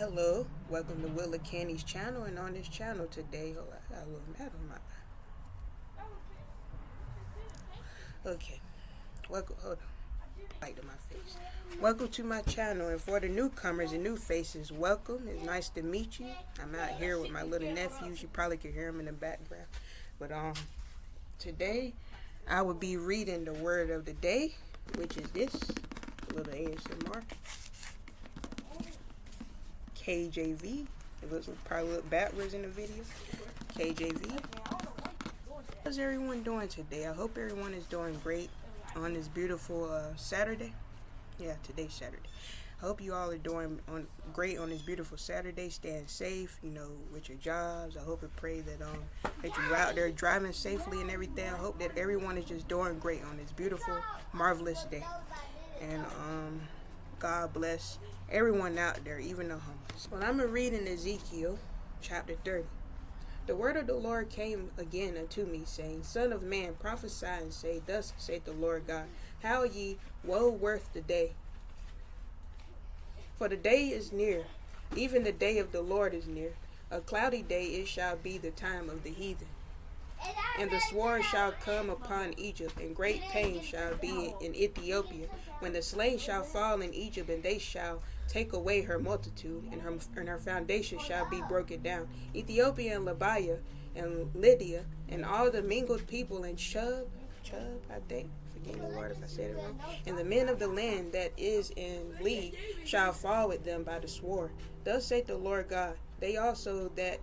Hello, welcome to Willa Candy's channel, and on this channel today, hold on, I got a little mat on my eye. Okay, welcome, hold on, light to my face. Welcome to my channel, and for the newcomers and new faces, welcome. It's nice to meet you. I'm out here with my little nephews. You probably can hear them in the background. But today, I will be reading the word of the day, which is this, a little ASMR. KJV. It looks probably look backwards in the video. KJV. How's everyone doing today? I hope everyone is doing great on this beautiful Saturday. Yeah, today's Saturday. I hope you all are doing great on this beautiful Saturday, staying safe, with your jobs. I hope and pray that you're out there driving safely and everything. I hope that everyone is just doing great on this beautiful, marvelous day. And God bless everyone out there, even the homeless. Well, I'm reading Ezekiel chapter 30. The word of the Lord came again unto me, saying, Son of man, prophesy and say, Thus saith the Lord God, How ye woe worth the day? For the day is near, even the day of the Lord is near. A cloudy day it shall be the time of the heathen. And the sword shall come upon Egypt, and great pain shall be in Ethiopia, when the slain shall fall in Egypt, and they shall take away her multitude, and her foundation shall be broken down. Ethiopia and Libya and Lydia, and all the mingled people in Chub, I think, forgive me, Lord, if I said it wrong, and the men of the land that is in league shall fall with them by the sword. Thus saith the Lord God, they also that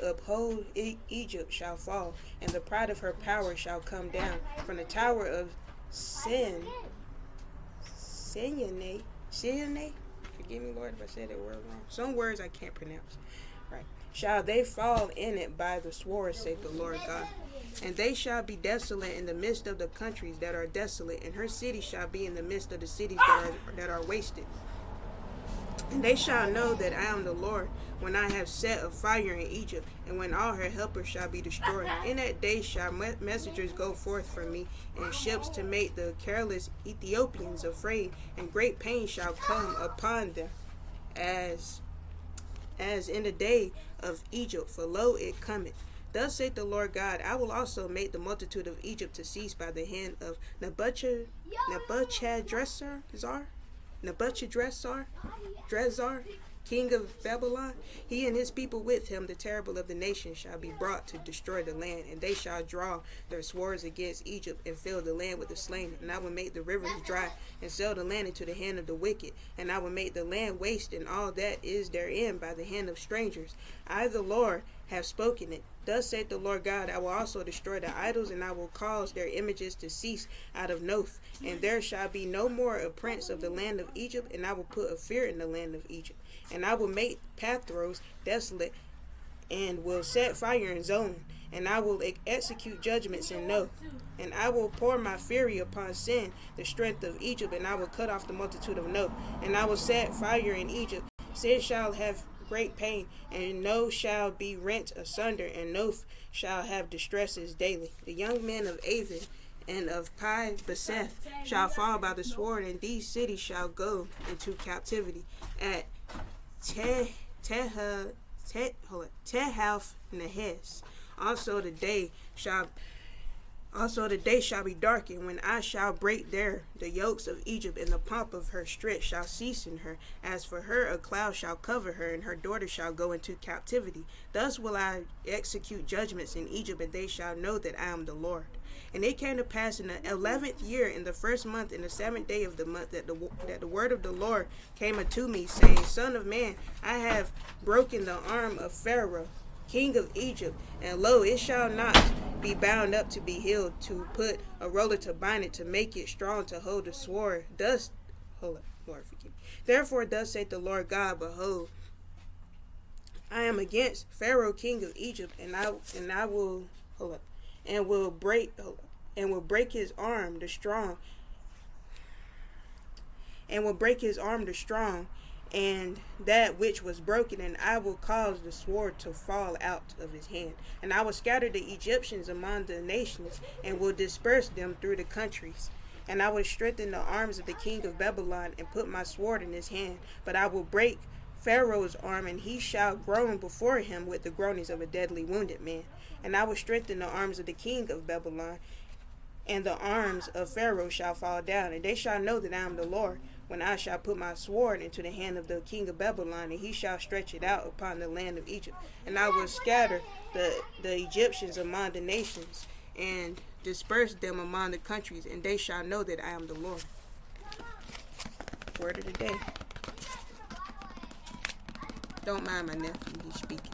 uphold Egypt shall fall, and the pride of her power shall come down from the tower of Sinai. Forgive me, Lord, if I said that word wrong. Some words I can't pronounce. Right. Shall they fall in it by the sword, saith the Lord God. And they shall be desolate in the midst of the countries that are desolate, and her city shall be in the midst of the cities that are wasted. And they shall know that I am the Lord, when I have set a fire in Egypt, and when all her helpers shall be destroyed. In that day shall messengers go forth from me, and ships to make the careless Ethiopians afraid, and great pain shall come upon them, as in the day of Egypt, for lo, it cometh. Thus saith the Lord God, I will also make the multitude of Egypt to cease by the hand of Nebuchadrezzar, king of Babylon. He and his people with him, the terrible of the nations, shall be brought to destroy the land, and they shall draw their swords against Egypt, and fill the land with the slain. And I will make the rivers dry, and sell the land into the hand of the wicked. And I will make the land waste, and all that is therein by the hand of strangers. I, the Lord, have spoken it. Thus saith the Lord God, I will also destroy the idols, and I will cause their images to cease out of Noth. And there shall be no more a prince of the land of Egypt, and I will put a fear in the land of Egypt. And I will make Pathros desolate, and will set fire in Zon. And I will execute judgments in Noth. And I will pour my fury upon Sin, the strength of Egypt, and I will cut off the multitude of Noth. And I will set fire in Egypt. Sin shall have great pain, and Noth shall be rent asunder, and Noth shall have distresses daily. The young men of Avon and of Pi Beseth shall fall by the sword, and these cities shall go into captivity. At Tehath Nehes also the day shall be darkened, when I shall break there the yokes of Egypt, and the pomp of her strength shall cease in her. As for her, a cloud shall cover her, and her daughter shall go into captivity. Thus will I execute judgments in Egypt, and they shall know that I am the Lord. And it came to pass in the 11th year, in the first month, in the 7th day of the month, that the word of the Lord came unto me, saying, Son of man, I have broken the arm of Pharaoh, king of Egypt, and lo, it shall not be bound up to be healed, to put a roller to bind it, to make it strong to hold the sword. Lord forgive me. Therefore thus saith the Lord God, Behold, I am against Pharaoh, king of Egypt, and I will break his arm the strong, and that which was broken, and I will cause the sword to fall out of his hand. And I will scatter the Egyptians among the nations, and will disperse them through the countries. And I will strengthen the arms of the king of Babylon, and put my sword in his hand. But I will break Pharaoh's arm, and he shall groan before him with the groanings of a deadly wounded man. And I will strengthen the arms of the king of Babylon, and the arms of Pharaoh shall fall down, and they shall know that I am the Lord, when I shall put my sword into the hand of the king of Babylon, and he shall stretch it out upon the land of Egypt. And I will scatter the Egyptians among the nations, and disperse them among the countries, and they shall know that I am the Lord. Word of the day. Don't mind my nephew, he's speaking.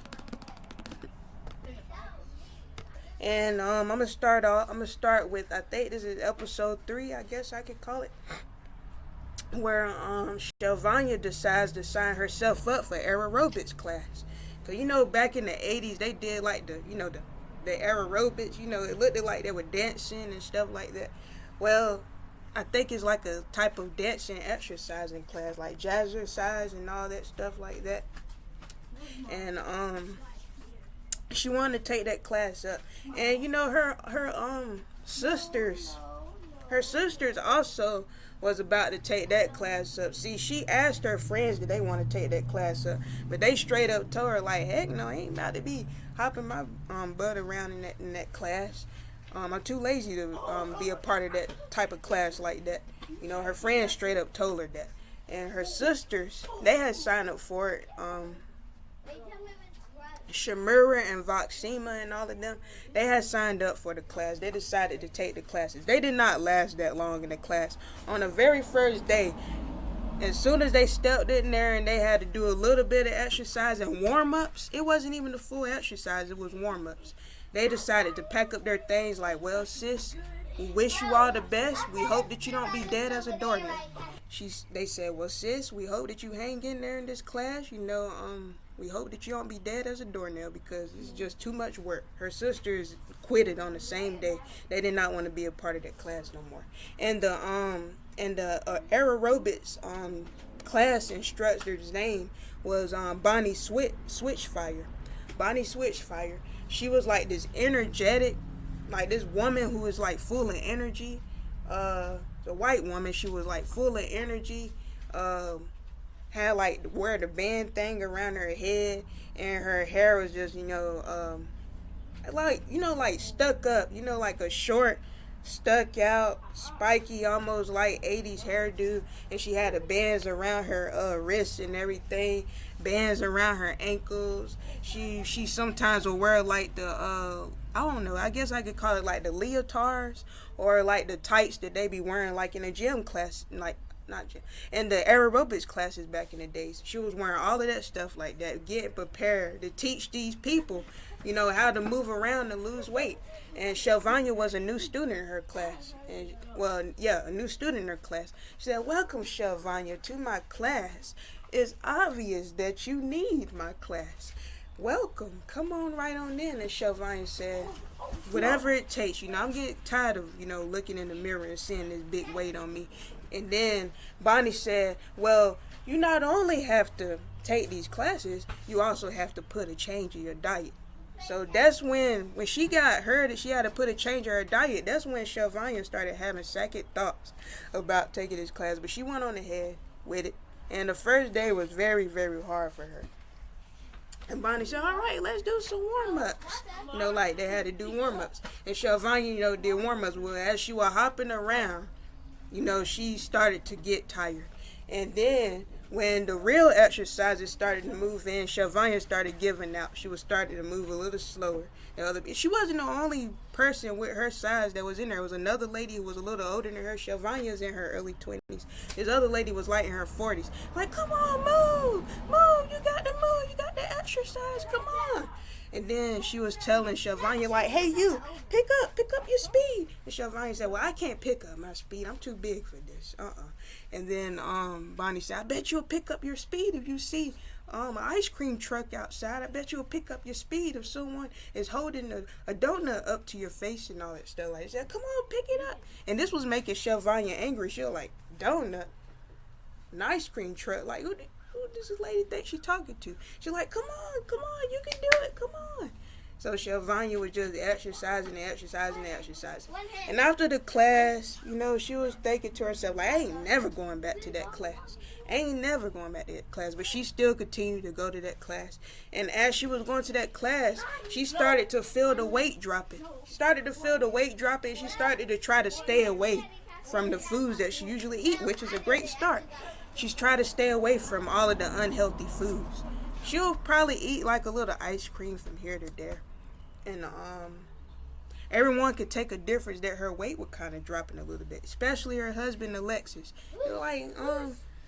And I'm gonna start with, I think this is episode 3, I guess I could call it, where Shelvonya decides to sign herself up for aerobics class. Cause back in the 80s they did like the aerobics. It looked like they were dancing and stuff like that. Well, I think it's like a type of dancing exercising class, like jazzercise and all that stuff like that. And she wanted to take that class up, and her sisters also was about to take that class up. See, she asked her friends did they want to take that class up, but they straight up told her like, heck no, I ain't about to be hopping my butt around in that class. I'm too lazy to be a part of that type of class like that. Her friends straight up told her that, and her sisters, they had signed up for it. Shamura and Voxima and all of them, they had signed up for the class. They decided to take the classes. They did not last that long in the class. On the very first day, as soon as they stepped in there and they had to do a little bit of exercise and warm-ups, it wasn't even the full exercise, it was warm-ups. They decided to pack up their things like, well, sis, we wish you all the best. We hope that you don't be dead as a doornail. They said, well, sis, we hope that you hang in there in this class. We hope that you don't be dead as a doornail because it's just too much work. Her sisters quitted on the same day. They did not want to be a part of that class no more. And the aerobics class instructor's name was Bonnie Switchfire. Bonnie Switchfire. She was like this energetic, like this woman who was like full of energy. The white woman, she was like full of energy. Had like wear the band thing around her head, and her hair was just like stuck up, like a short, stuck out, spiky, almost like 80s hairdo. And she had the bands around her wrists and everything, bands around her ankles. She sometimes will wear like the I don't know, I guess I could call it like the leotards or like the tights that they be wearing like in a gym class, like not gym, in the aerobics classes back in the days. She was wearing all of that stuff like that, getting prepared to teach these people, how to move around and lose weight. And Shelvonya was a new student in her class. And a new student in her class. She said, welcome, Shelvonya, to my class. It's obvious that you need my class. Welcome. Come on right on in. And Shelvonya said, whatever it takes. I'm getting tired of, looking in the mirror and seeing this big weight on me. And then Bonnie said, well, you not only have to take these classes, you also have to put a change in your diet. So that's when she got heard that she had to put a change in her diet, that's when Shelvonya started having second thoughts about taking this class. But she went on ahead with it. And the first day was very, very hard for her. And Bonnie said, all right, let's do some warm-ups. Like they had to do warm-ups. And Shelvonya, did warm-ups. Well, as she was hopping around, she started to get tired. And then when the real exercises started to move in, Shelvonya started giving out. She was starting to move a little slower. She wasn't the only person with her size that was in there. There was another lady who was a little older than her. Shelvonya's in her early 20s. This other lady was like in her 40s. Like, come on, move, you got to move, you got to exercise, come on. And then she was telling Shelvonya, like, hey, you, pick up your speed. And Shelvonya said, well, I can't pick up my speed. I'm too big for this. And then Bonnie said, I bet you'll pick up your speed if you see an ice cream truck outside. I bet you'll pick up your speed if someone is holding a donut up to your face and all that stuff. Like, she said, come on, pick it up. And this was making Shelvonya angry. She was like, donut? An ice cream truck? Like, who does this lady think she talking to? She's like, come on, you can do it, come on. So Shelvonya was just exercising and exercising and exercising. And after the class, she was thinking to herself, like, I ain't never going back to that class. I ain't never going back to that class. But she still continued to go to that class. And as she was going to that class, she started to feel the weight dropping. She started to try to stay away from the foods that she usually eat, which is a great start. She's trying to stay away from all of the unhealthy foods. She'll probably eat like a little ice cream from here to there. And everyone could take a difference that her weight would kind of dropping a little bit, especially her husband Alexis. They're like,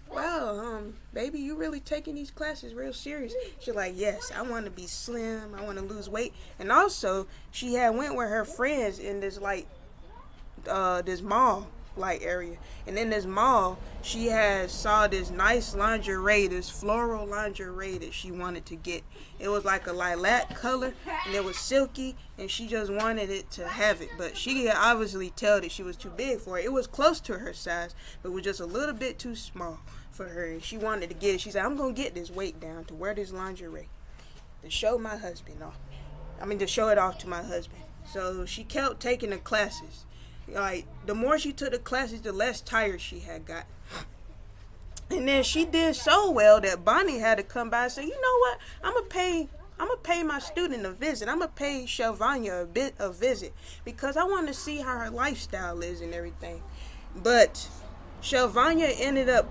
wow, baby, you really taking these classes real serious? She's like, yes, I want to be slim, I want to lose weight. And also, she had went with her friends in this this mall area, and in this mall she had saw this nice lingerie, this floral lingerie that she wanted to get. It was like a lilac color and it was silky, and she just wanted it to have it, but she could obviously tell that she was too big for it. It was close to her size, but it was just a little bit too small for her, and she wanted to get it. She said, I'm gonna get this weight down to wear this lingerie to show my husband off. To show it off to my husband. So she kept taking the classes. Like, the more she took the classes, the less tired she had got. And then she did so well that Bonnie had to come by and say, you know what? I'm gonna pay my student a visit. I'm gonna pay Shelvonya a visit because I want to see how her lifestyle is and everything. But Shelvonya ended up,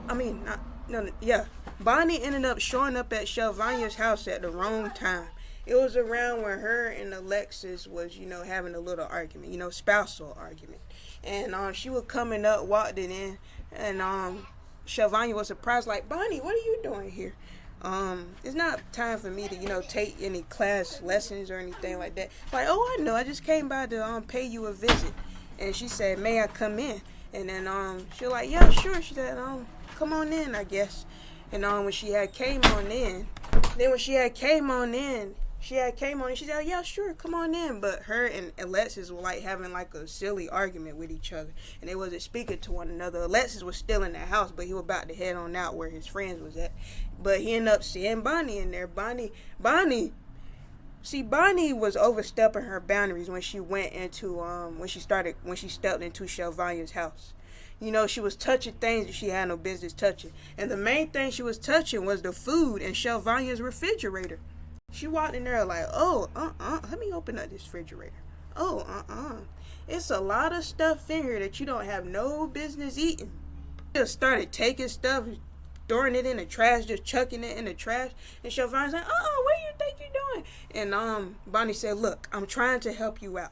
Bonnie ended up showing up at Shelvonya's house at the wrong time. It was around when her and Alexis was, having a little argument, spousal argument. And she was coming up, walked it in, and Shelvonya was surprised, like, Bonnie, what are you doing here? It's not time for me to, take any class lessons or anything like that. Like, oh, I know, I just came by to pay you a visit. And she said, may I come in? And then she was like, yeah, sure. She said, come on in, I guess. And when she had came on in, she said, yeah, sure, come on in. But her and Alexis were like having like a silly argument with each other, and they wasn't speaking to one another. Alexis was still in the house, but he was about to head on out where his friends was at. But he ended up seeing Bonnie in there. Bonnie was overstepping her boundaries when she went into when she stepped into Shelvonya's house. She was touching things that she had no business touching. And the main thing she was touching was the food in Shelvonya's refrigerator. She walked in there like, let me open up this refrigerator. It's a lot of stuff in here that you don't have no business eating. Just started taking stuff, throwing it in the trash, just chucking it in the trash. And Shelvonya's like, what do you think you're doing? And Bonnie said, look, I'm trying to help you out.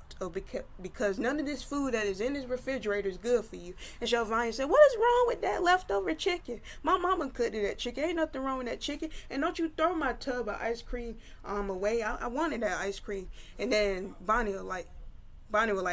Because none of this food that is in this refrigerator is good for you. And Shelvonya said, what is wrong with that leftover chicken? My mama cooked that chicken. Ain't nothing wrong with that chicken. And don't you throw my tub of ice cream away. I wanted that ice cream. And then Bonnie was like,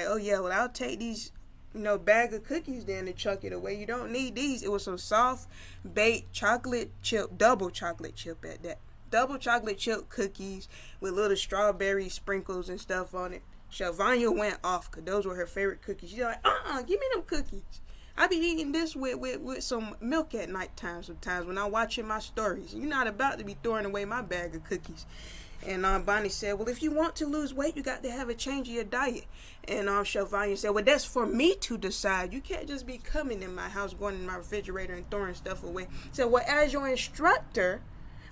oh yeah, well, I'll take these bag of cookies then and chuck it away. You don't need these. It was some soft baked chocolate chip, double chocolate chip at that. Double chocolate chip cookies with little strawberry sprinkles and stuff on it. Shelvonya went off because those were her favorite cookies. She's like, give me them cookies. I be eating this with some milk at nighttime sometimes when I'm watching my stories. You're not about to be throwing away my bag of cookies. And Bonnie said, well, if you want to lose weight, you got to have a change of your diet. And Shelvonya said, well, that's for me to decide. You can't just be coming in my house, going in my refrigerator and throwing stuff away. So, well, as your instructor,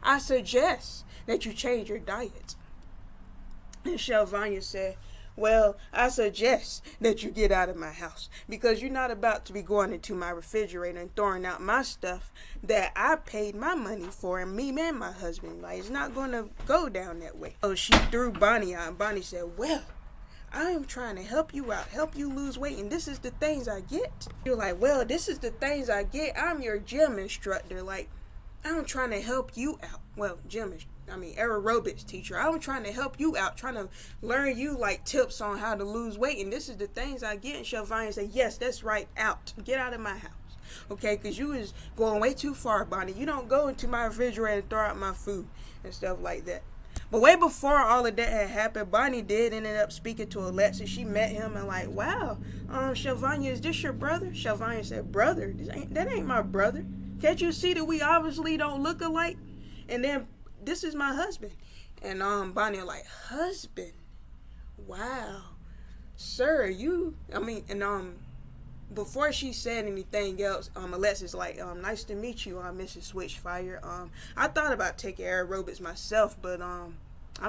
I suggest that you change your diet. And Shelvonya said, well, I suggest that you get out of my house because you're not about to be going into my refrigerator and throwing out my stuff that I paid my money for, and me and my husband. Like, it's not going to go down that way. So she threw Bonnie out, and Bonnie said, well, I am trying to help you out, help you lose weight, and this is the things I get. You're like, well, this is the things I get. I'm your gym instructor. Like, I'm trying to help you out. Well, aerobics teacher. I'm trying to help you out, trying to learn you like tips on how to lose weight, and this is the things I get. And Shelvonya said, yes, that's right, out. Get out of my house. Okay, because you is going way too far, Bonnie. You don't go into my refrigerator and throw out my food and stuff like that. But way before all of that had happened, Bonnie did ended up speaking to Alexis. She met him and like, wow, Shelvonya, is this your brother? Shelvonya said, brother? That ain't my brother. Can't you see that we obviously don't look alike? And then, this is my husband. And Bonnie was like, husband? Wow. Sir, before she said anything else, Alexis like, nice to meet you, Mrs. Switchfire. I thought about taking aerobics myself, but I'm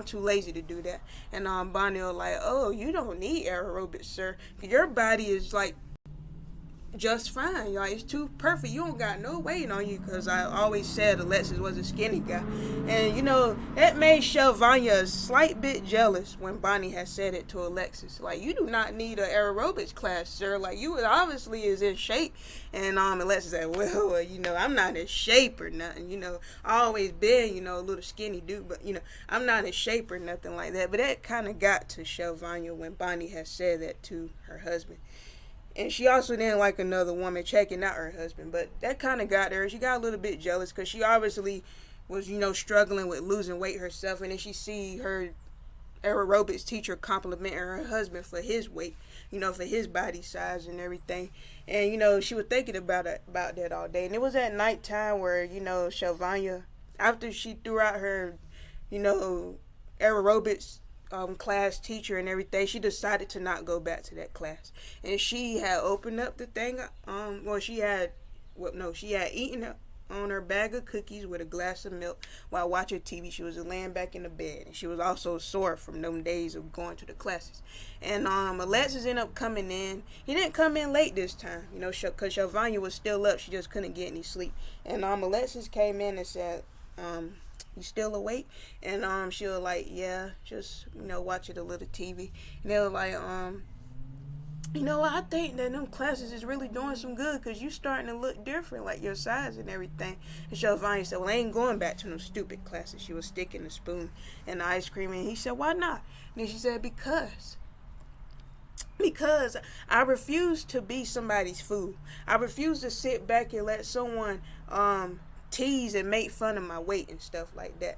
too lazy to do that. And Bonnie was like, oh, you don't need aerobics, sir. Your body is like just fine. Like, it's too perfect. You don't got no weight on you, because I always said Alexis was a skinny guy. And, that made Shelvonya a slight bit jealous when Bonnie had said it to Alexis. Like, you do not need an aerobics class, sir. Like, you obviously is in shape. And Alexis said, well, I'm not in shape or nothing. I always been, a little skinny dude. But, I'm not in shape or nothing like that. But that kind of got to Shelvonya when Bonnie had said that to her husband. And she also didn't like another woman checking out her husband. But that kind of got her. She got a little bit jealous because she obviously was, struggling with losing weight herself. And then she see her aerobics teacher complimenting her husband for his weight, for his body size and everything. And, she was thinking about that all day. And it was at nighttime where, Shelvonya, after she threw out her, aerobics class teacher and everything, she decided to not go back to that class. And she had opened up the thing, she had eaten on her bag of cookies with a glass of milk while watching TV. She was laying back in the bed, and she was also sore from them days of going to the classes. And Alexis ended up coming in. He didn't come in late this time, because Shelvonya was still up. She just couldn't get any sleep. And Alexis came in and said, you still awake? And she was like, yeah, just watching a little TV. And they were like, I think that them classes is really doing some good, because you starting to look different, like your size and everything. And Shelvonya said, well, I ain't going back to them stupid classes. She was sticking the spoon and the ice cream, and he said, why not? And then she said, because I refuse to be somebody's fool. I refuse to sit back and let someone tease and make fun of my weight and stuff like that.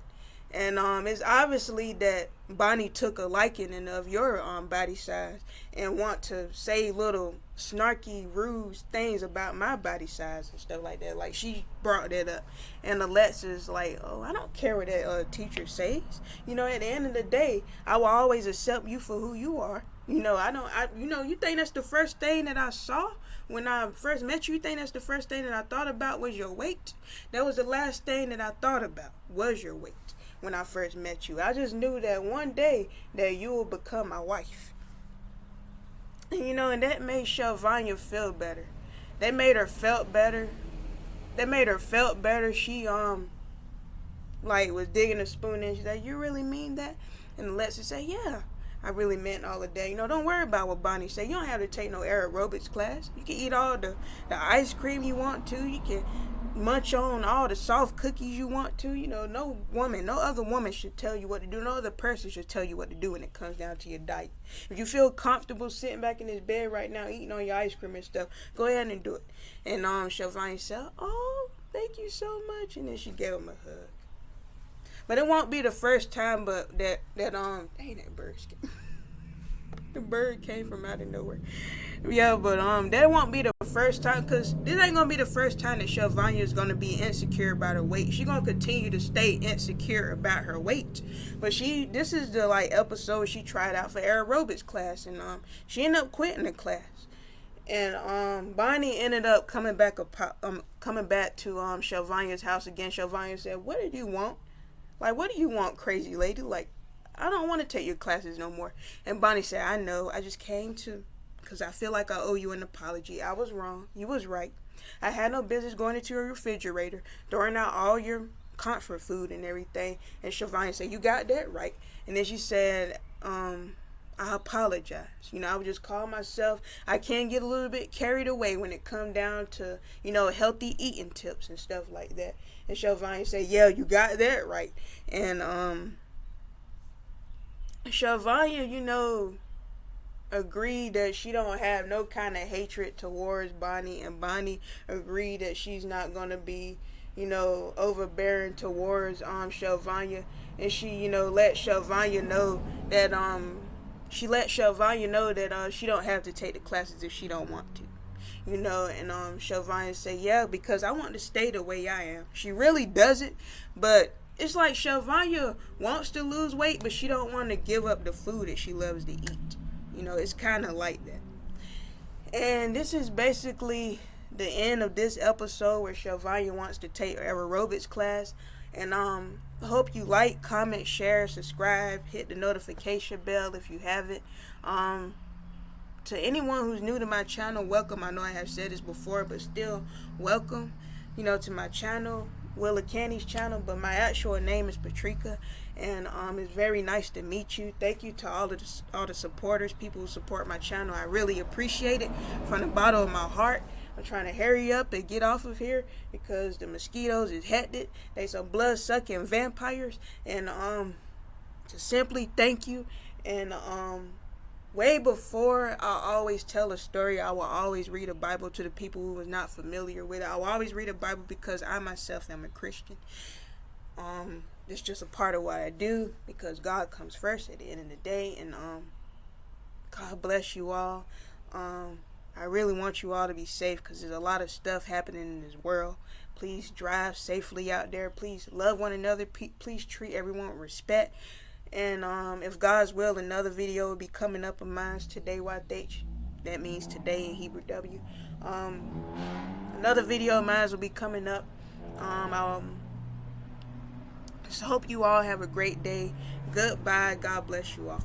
And it's obviously that Bonnie took a liking of your body size and want to say little snarky, rude things about my body size and stuff like that. Like, she brought that up. And Alexis like, oh, I don't care what that teacher says. At the end of the day, I will always accept you for who you are. You think that's the first thing that I saw when I first met you? You think that's the first thing that I thought about was your weight? That was the last thing that I thought about, was your weight, when I first met you. I just knew that one day that you will become my wife. And, and that made Shelvonya feel better. That made her felt better. She, was digging a spoon in. She said, you really mean that? And Alexis said, yeah, I really meant all of that. Don't worry about what Bonnie said. You don't have to take no aerobics class. You can eat all the ice cream you want to. You can munch on all the soft cookies you want to. No other woman should tell you what to do. No other person should tell you what to do when it comes down to your diet. If you feel comfortable sitting back in this bed right now eating on your ice cream and stuff, go ahead and do it. And Shelvonya said, oh, thank you so much. And then she gave him a hug. But it won't be the first time, but that bird the bird came from out of nowhere. Yeah, but that won't be the first time, because this ain't gonna be the first time that Shelvonya is gonna be insecure about her weight. She's gonna continue to stay insecure about her weight. But this is the episode she tried out for aerobics class, and she ended up quitting the class. And Bonnie ended up coming back to Shelvonya's house again. Shelvonya said, what did you want? What do you want, crazy lady? I don't want to take your classes no more. And Bonnie said, I know. I just came because I feel like I owe you an apology. I was wrong. You was right. I had no business going into your refrigerator, throwing out all your comfort food and everything. And Shelvonya said, you got that right. And then she said, I apologize. I would just call myself. I can get a little bit carried away when it come down to, healthy eating tips and stuff like that. And Shelvonya said, yeah, you got that right. And Shelvonya, agreed that she don't have no kind of hatred towards Bonnie. And Bonnie agreed that she's not going to be, overbearing towards Shelvonya. And she, let Shelvonya know that she don't have to take the classes if she don't want to. And Shelvonya said, yeah, because I want to stay the way I am. She really does it, but it's like Shelvonya wants to lose weight, but she don't want to give up the food that she loves to eat. It's kind of like that. And this is basically the end of this episode where Shelvonya wants to take aerobics class. And I hope you like, comment, share, subscribe, hit the notification bell if you haven't. To anyone who's new to my channel, welcome. I know I have said this before, but still welcome, to my channel, Willa Candy's channel, but my actual name is Patrika, and it's very nice to meet you. Thank you to all the supporters, people who support my channel. I really appreciate it from the bottom of my heart. I'm trying to hurry up and get off of here because the mosquitoes is hectic. They some blood-sucking vampires, and to simply thank you. And way before I always tell a story, I will always read a Bible to the people who was not familiar with it. I will always read a Bible because I myself am a Christian. It's just a part of what I do because God comes first at the end of the day. And God bless you all. I really want you all to be safe because there's a lot of stuff happening in this world. Please drive safely out there. Please love one another. Please treat everyone with respect. And if God's will, another video will be coming up of mine today, YH. That means today in Hebrew W. Another video of mine will be coming up. I just hope you all have a great day. Goodbye. God bless you all.